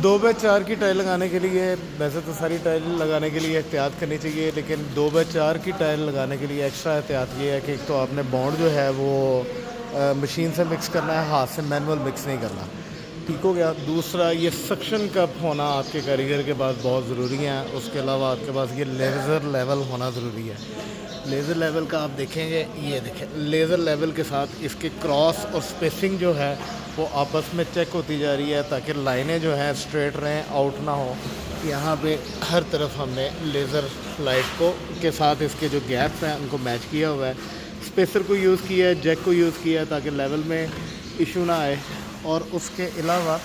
2x4 की tile लगाने के लिए वैसे तो सारी टाइल लगाने के लिए एहतियात करनी चाहिए, लेकिन 2x4 की टाइल लगाने के लिए एक्स्ट्रा एहतियात ये है कि एक तो आपने बॉन्ड जो है वो मशीन से मिक्स करना है, हाथ से मैनुअल मिक्स नहीं करना। ठीक हो गया। दूसरा, ये सक्शन कप होना आपके कारीगर के पास बहुत ज़रूरी है। उसके अलावा आपके पास ये लेज़र लेवल होना ज़रूरी है। लेज़र लेवल का आप देखेंगे, ये देखें, लेज़र लेवल के साथ इसके क्रॉस और स्पेसिंग जो है वो आपस में चेक होती जा रही है ताकि लाइनें जो हैं स्ट्रेट रहें, आउट ना हो। यहाँ पे हर तरफ हमने लेज़र लाइट को के साथ इसके जो गैप्स हैं उनको मैच किया हुआ है। स्पेसर को यूज़ किया है, जैक को यूज़ किया है ताकि लेवल में इशू ना आए। और उसके अलावा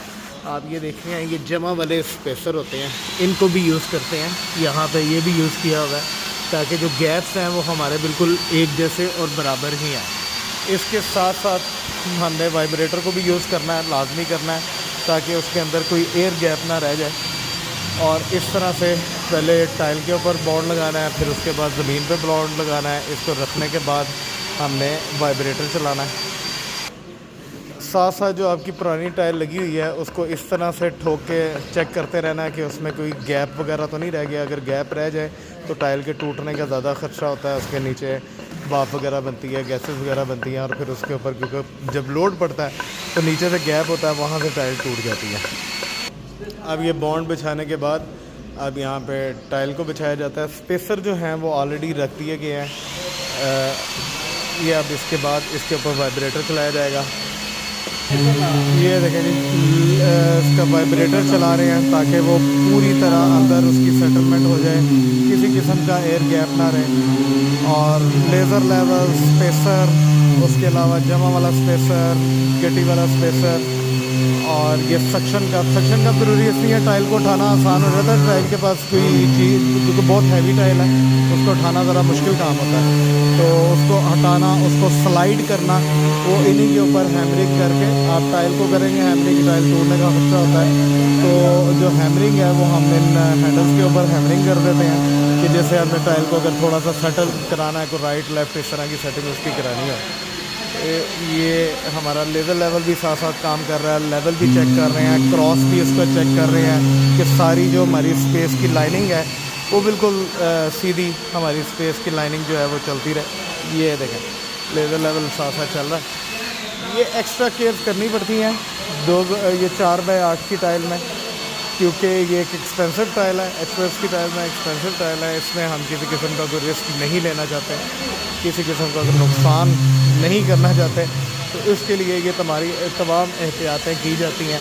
आप ये देख रहे हैं, ये जमा वाले स्पेसर होते हैं, इनको भी यूज़ करते हैं। यहाँ पे ये भी यूज़ किया हुआ है ताकि जो गैप्स हैं वो हमारे बिल्कुल एक जैसे और बराबर ही आए। इसके साथ साथ हमने वाइब्रेटर को भी यूज़ करना है, लाजमी करना है, ताकि उसके अंदर कोई एयर गैप ना रह जाए। और इस तरह से पहले टाइल के ऊपर बॉन्ड लगाना है, फिर उसके बाद ज़मीन पे बॉन्ड लगाना है। इसको रखने के बाद हमने वाइब्रेटर चलाना है। साथ साथ जो आपकी पुरानी टाइल लगी हुई है उसको इस तरह से ठोक के चेक करते रहना है कि उसमें कोई गैप वगैरह तो नहीं रह गया। अगर गैप रह जाए तो टाइल के टूटने का ज़्यादा खर्चा होता है। उसके नीचे भाप वगैरह बनती है, गैसेस वगैरह बनती हैं, और फिर उसके ऊपर क्योंकि जब लोड पड़ता है तो नीचे से गैप होता है, वहाँ से टाइल टूट जाती है। अब ये बॉन्ड बिछाने के बाद अब यहाँ पे टाइल को बिछाया जाता है। स्पेसर जो हैं वो ऑलरेडी रख दिए गए हैं। ये अब इसके बाद इसके ऊपर वाइब्रेटर चलाया जाएगा। ये देखें जी, इसका वाइब्रेटर चला रहे हैं ताकि वो पूरी तरह अंदर उसकी सेटलमेंट हो जाए, किसी किस्म का एयर गैप ना रहे। और लेज़र लेवल स्पेसर, उसके अलावा जमा वाला स्पेसर, गटी वाला स्पेसर, और ये सक्शन कप ज़रूरी इसलिए है टाइल को उठाना आसान हो जाता है। टाइल के पास कोई चीज़ क्योंकि बहुत हैवी टाइल है, उसको उठाना ज़रा मुश्किल काम होता है, तो उसको हटाना, उसको स्लाइड करना, वो इन्हीं के ऊपर हैमरिंग करके आप टाइल को करेंगे। हैमरिंग, टाइल तोड़ने का खतरा होता है, तो जो हैमरिंग है वो हम इन हैंडल्स के ऊपर हैमरिंग कर देते हैं कि जैसे हमने टाइल को अगर थोड़ा सा सेटल कराना है, को राइट लेफ़्ट इस तरह की सेटिंग उसकी करानी हो। ये हमारा लेज़र लेवल भी साथ साथ काम कर रहा है, लेवल भी चेक कर रहे हैं, क्रॉस भी उसका चेक कर रहे हैं कि सारी जो हमारी स्पेस की लाइनिंग है वो बिल्कुल सीधी हमारी स्पेस की लाइनिंग जो है वो चलती रहे। ये देखें, लेज़र लेवल साथ साथ चल रहा है। ये एक्स्ट्रा केयर करनी पड़ती हैं ये 4x8 की टाइल में, क्योंकि ये एक एक्सपेंसिव टाइल है। एक्सप्रेस की टाइल में एक्सपेंसिव टाइल है, इसमें हम किसी किस्म का कोई रिस्क नहीं लेना चाहते, किसी किस्म का नुकसान नहीं करना चाहते, तो इसके लिए ये तमाम एहतियातें की जाती हैं।